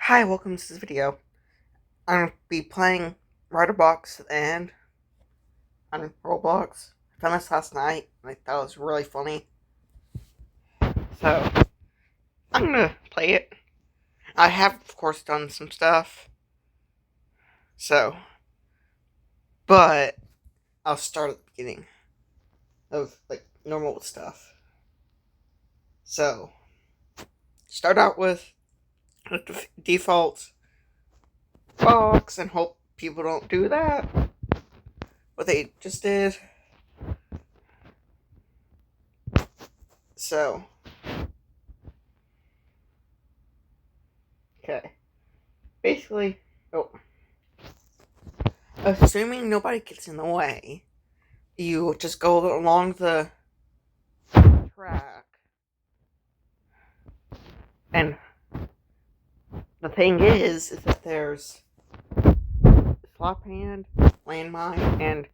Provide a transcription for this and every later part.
Hi, welcome to this video. I'm going to be playing Roblox and on Roblox. I found this last night and I thought it was really funny. So, I'm going to play it. I have, of course, done some stuff. So, but I'll start at the beginning of, normal stuff. So, start out with the default box and hope people don't do that. What they just did. So, okay. Basically, assuming nobody gets in the way, you just go along the track. And the thing is that there's slap hand, landmine, and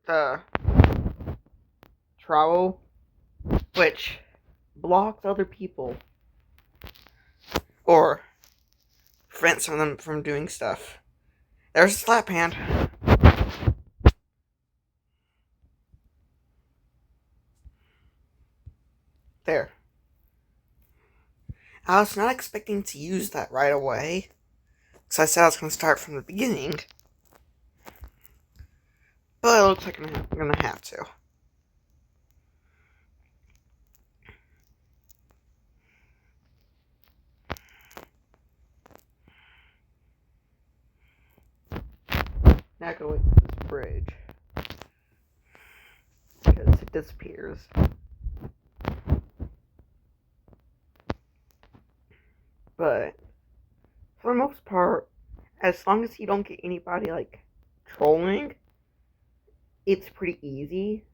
the trowel, which blocks other people or prevents some of them from doing stuff. There's a slap hand. There. I was not expecting to use that right away, because I said I was going to start from the beginning. But it looks like I'm going to have to. Now I gotta wait for this bridge, because it disappears. But for the most part, as long as you don't get anybody trolling, it's pretty easy.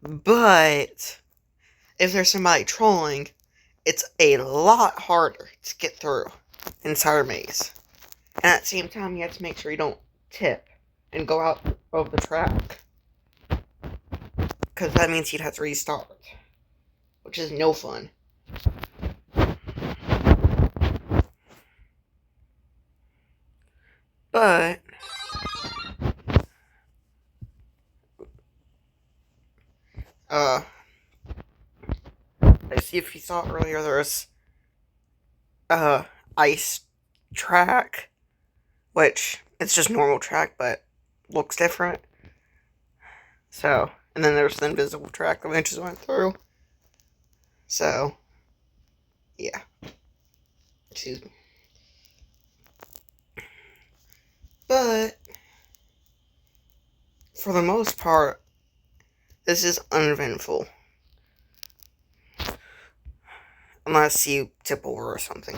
But if there's somebody trolling, it's a lot harder to get through inside a maze. And at the same time, you have to make sure you don't tip and go out of the track, because that means you'd have to restart, which is no fun. But I see if you saw earlier, there's ice track, which it's just normal track, but looks different. So, and then there's the invisible track that we just went through. So, yeah. Excuse me. But, for the most part, this is uneventful. Unless you tip over or something.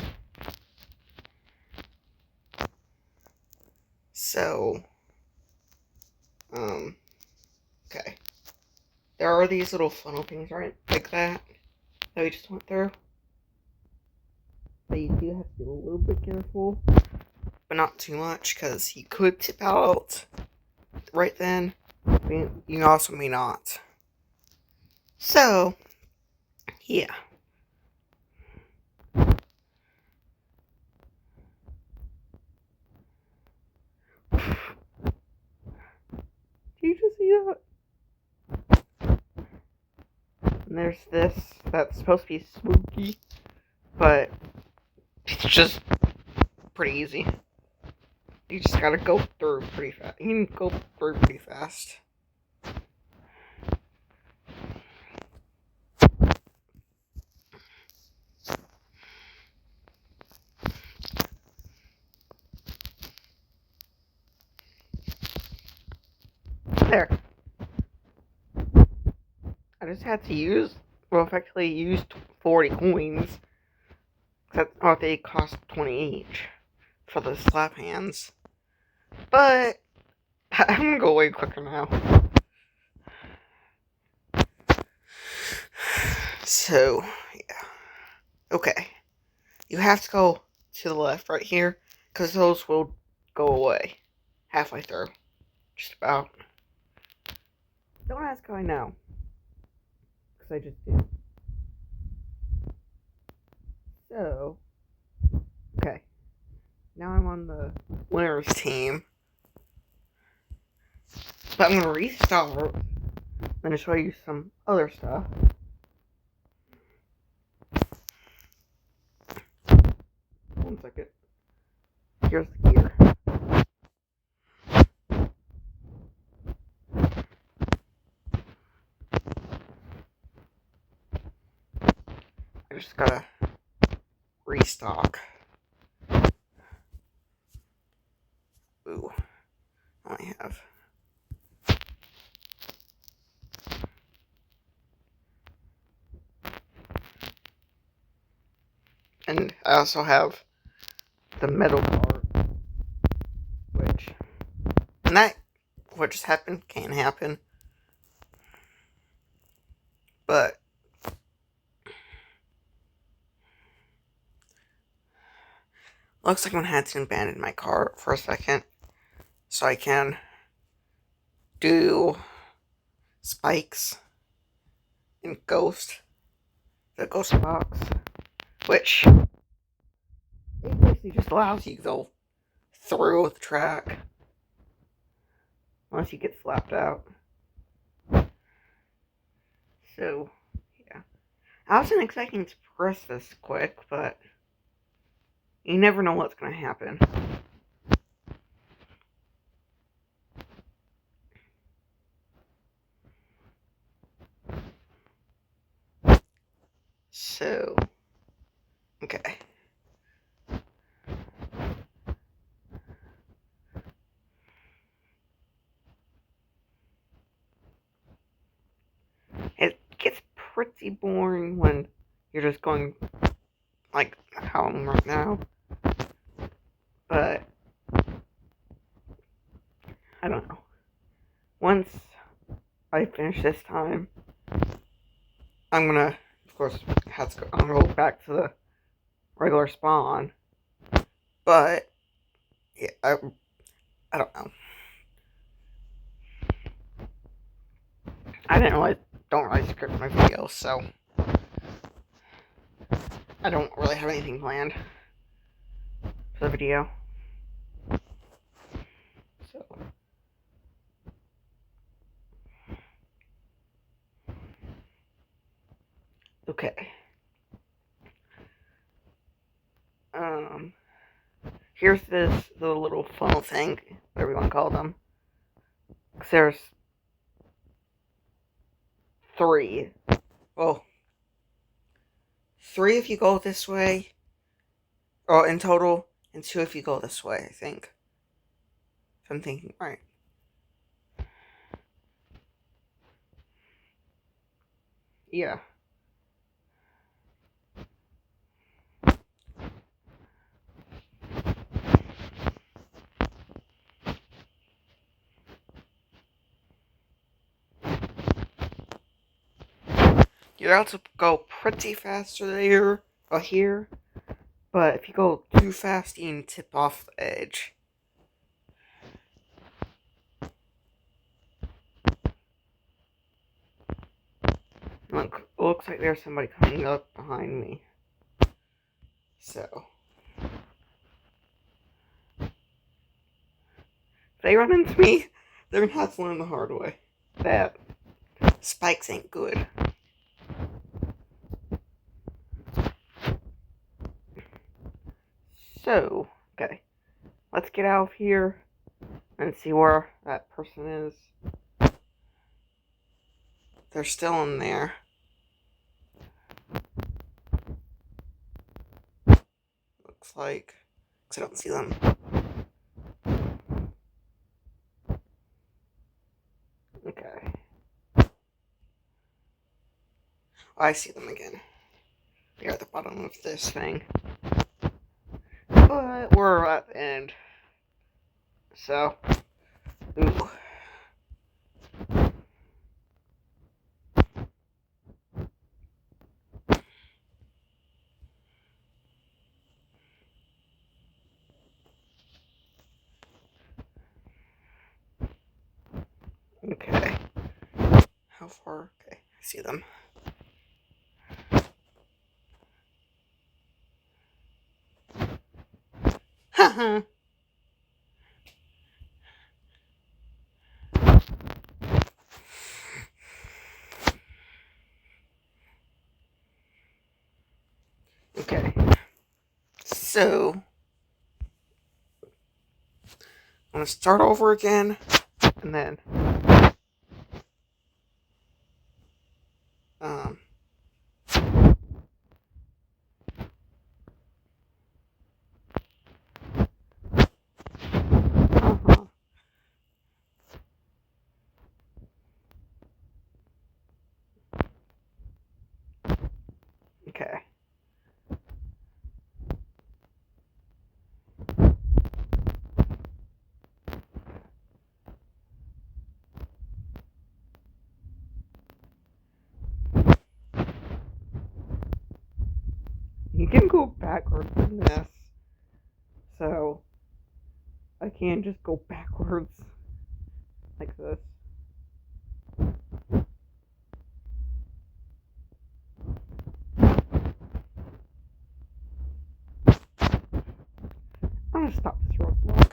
So, okay. There are these little funnel things, right? Like that we just went through. But you do have to be a little bit careful. But not too much, because you could tip out right then. You also may not. So, yeah. Did you just see that? And there's this that's supposed to be spooky, but it's just pretty easy. You just gotta go through pretty fast. You can go through pretty fast. There. I just had to effectively use 40 coins. That's what they cost 20 each for the slap hands. But I'm gonna go way quicker now. So, yeah. Okay. You have to go to the left right here, because those will go away halfway through. Just about. Don't ask how I know, because I just did. So, Now I'm on the winners team. But I'm gonna restart. I'm gonna show you some other stuff. One second. Here's the gear. I just gotta restock. Ooh, I only have. And I also have the metal part, which, and that, what just happened, can happen. But looks like I'm gonna have to abandon my car for a second so I can do spikes in the ghost box, which it basically just allows you to go through the track unless you get slapped out. So, yeah. I wasn't expecting to progress this quick, but you never know what's going to happen. So, okay. It gets pretty boring when you're just going like how I'm right now. But, I don't know. Once I finish this time, I'm gonna, of course, have to go back to the regular spawn. But, yeah, I don't know. I don't really script my videos, so I don't really have anything planned for the video. So, okay. Here's the little funnel thing, whatever you want to call them. 'Cause there's 3. Well, 3 if you go this way, or in total, and 2 if you go this way, I think. If I'm thinking right. Yeah. You're able to go pretty faster there, or here, but if you go too fast, you can tip off the edge. Look, it looks like there's somebody coming up behind me. So, if they run into me, they're gonna have to learn the hard way that spikes ain't good. So, okay, let's get out of here and see where that person is. They're still in there. Looks like, because I don't see them. Okay. Oh, I see them again. They're at the bottom of this thing. But we're at the end. So, ooh. Okay. How far? Okay, I see them. Huh. Uh-huh. Okay. So, I'm gonna start over again, and then, um, uh-huh. Okay. You can go backwards in this, so I can't just go backwards like this. I'm gonna stop this roadblock.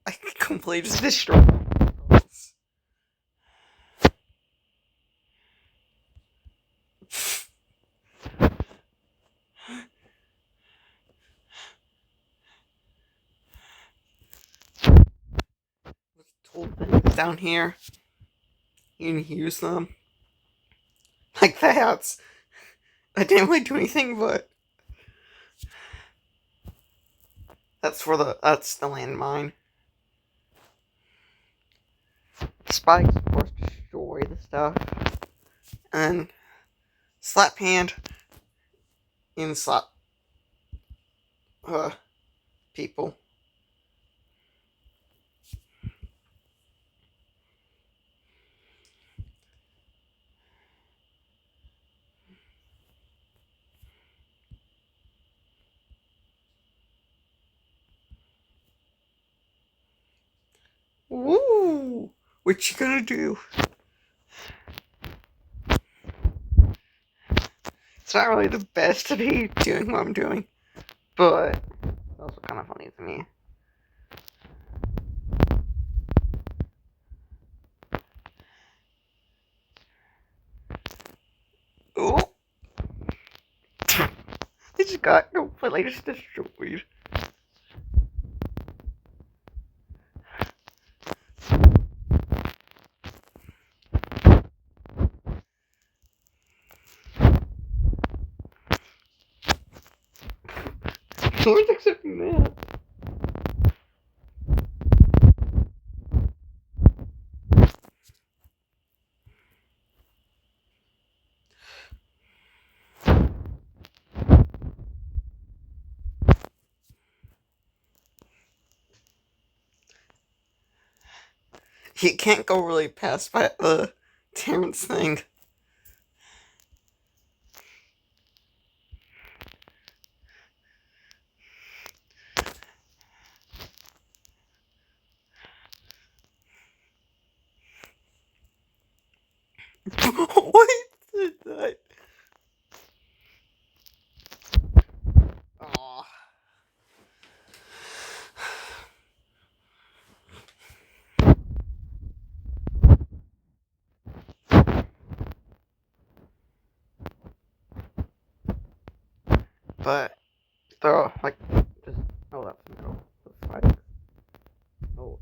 I completely just destroyed my goals. Told things down here. You can use them. Like that. I didn't really do anything, but that's the landmine. Spikes, of course, destroy the stuff. And slap hand and slap people. Woo! What you gonna do? It's not really the best to be doing what I'm doing, but it's also kind of funny to me. Oh! They just got completely just destroyed. No one's accepting that. You can't go really past by the Terrence thing. What did that? Aw. But they're like just that's metal. That's fine. Oh.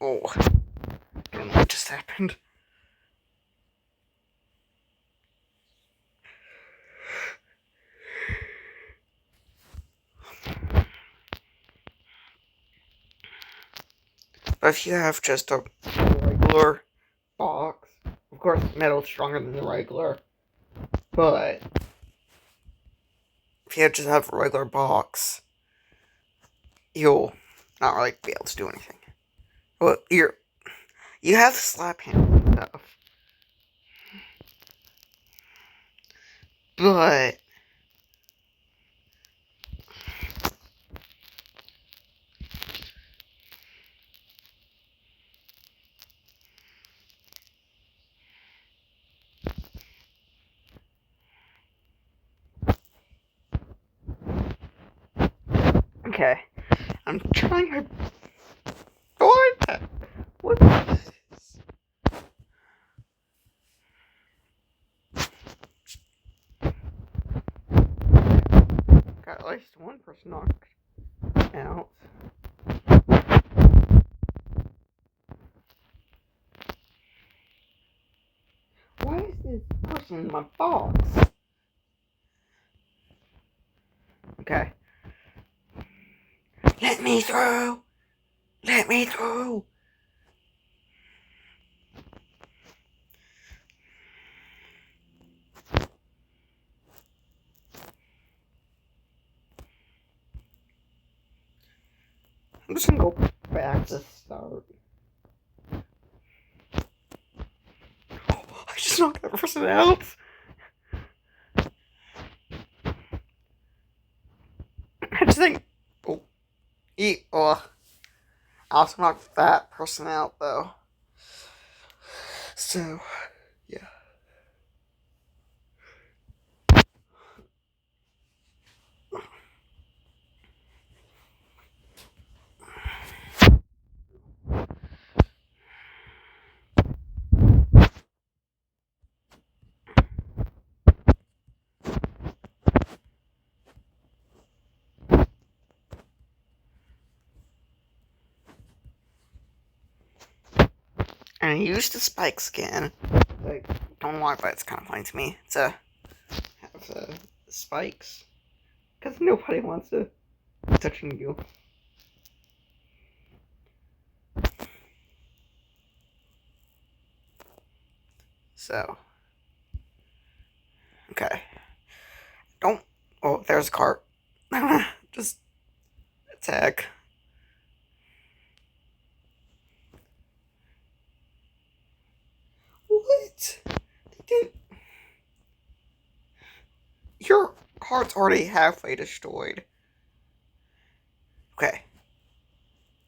Oh. I don't know what just happened. But if you have just a regular box, of course metal's stronger than the regular, but if you just have a regular box, you'll not really be able to do anything. Well, you have slap hand stuff. But okay, I'm trying to what? What is this? Got at least one person knocked out. Why is this person in my box? Okay. Let me through! Let me through! I'm just gonna go back to start. Oh, I just knocked that person out. I just think. Oh. I also knocked that person out, though. So, yeah. And I used the spike skin. Like, don't know why, but it's kind of funny to me to have spikes. Because nobody wants to touching you. So, okay. Don't. Oh, there's a cart. Just attack. What? They didn't. Your cart's already halfway destroyed. Okay.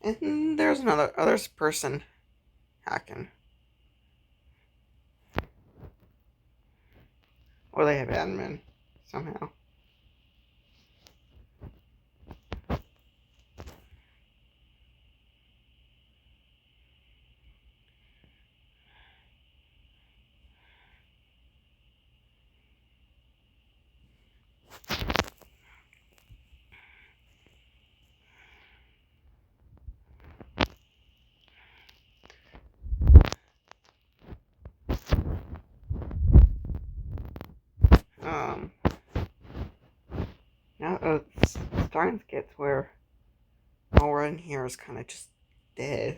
And there's another other person hacking. Or they have admin somehow. Now it's starting to get to where all right in here is kind of just dead.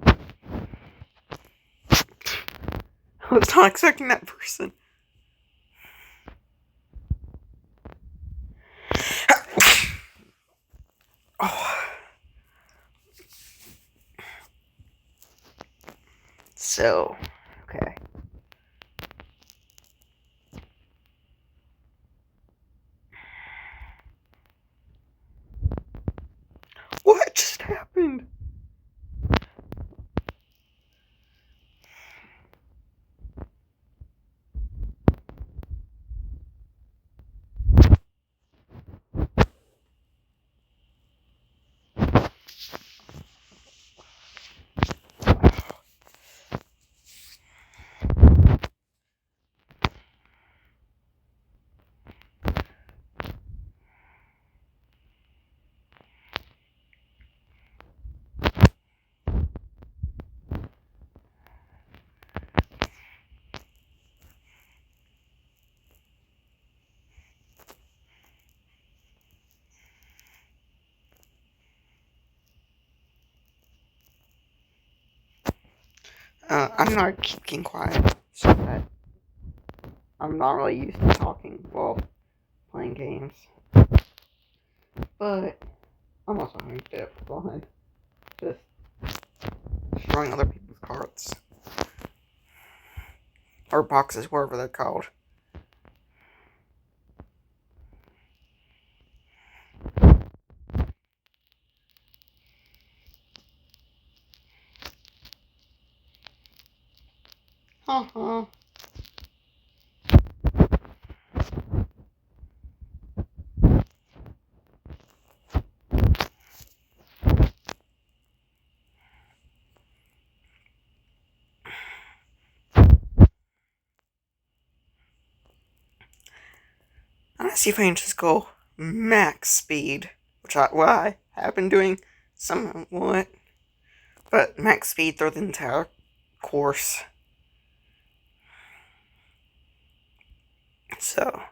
I was not expecting that person. Oh. So, okay. What just happened? I'm not keeping quiet. So that I'm not really used to talking while playing games. But I'm also having a bit of fun. Just destroying other people's carts. Or boxes, whatever they're called. Haha. Let's see if I can just go max speed, which I have been doing somewhat, but max speed through the entire course. So,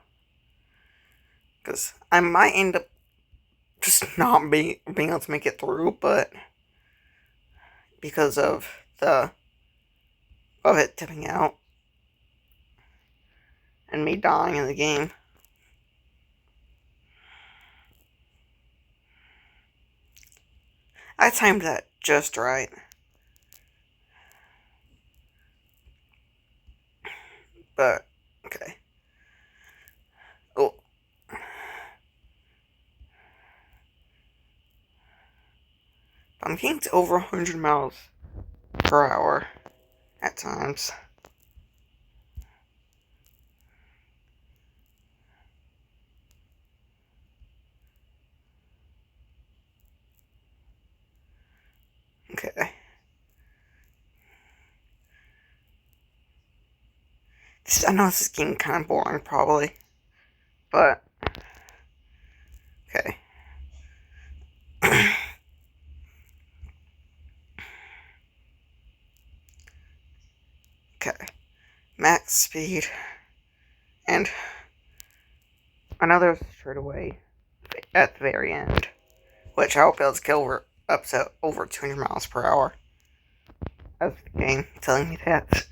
because I might end up just not being able to make it through, but because of it tipping out and me dying in the game. I timed that just right. But, okay. Oh. I'm getting to over 100 miles per hour at times. Okay. I know this is getting kind of boring, probably. But, okay. Okay. Max speed. And another straightaway at the very end. Which I hope be able to kill up to over 200 miles per hour. That's the game telling me that.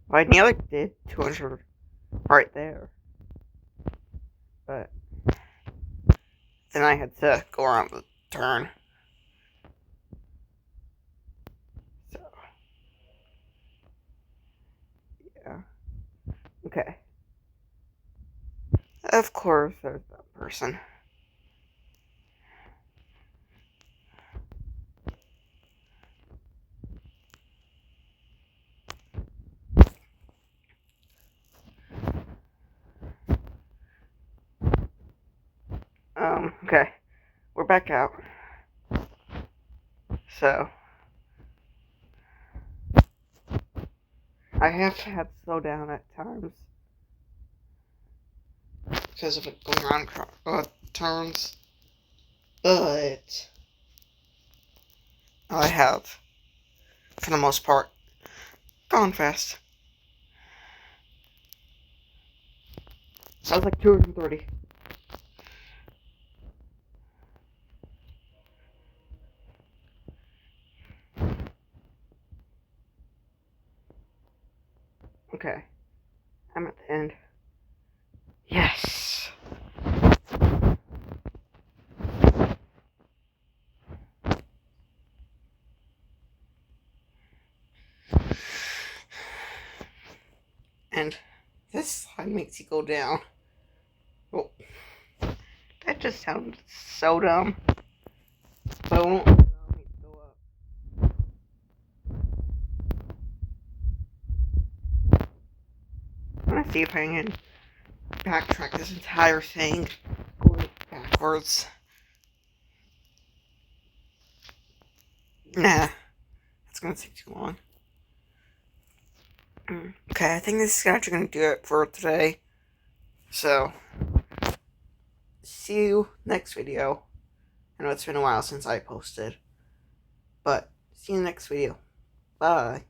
Well, I nearly did 200 right there. But then I had to go around the turn. So, yeah. Okay. Of course, there's that person. Okay. We're back out. So, I have had to slow down at times because of it going around turns, but I have, for the most part, gone fast. I was like 230. Okay. I'm at the end. Yes! And this slide makes you go down. Oh. That just sounded so dumb. But it won't allow me to go up. I'm gonna see if I can backtrack this entire thing going backwards. Nah, that's gonna take too long. Okay, I think this is actually gonna do it for today. So, see you next video. I know it's been a while since I posted, but see you next video. Bye.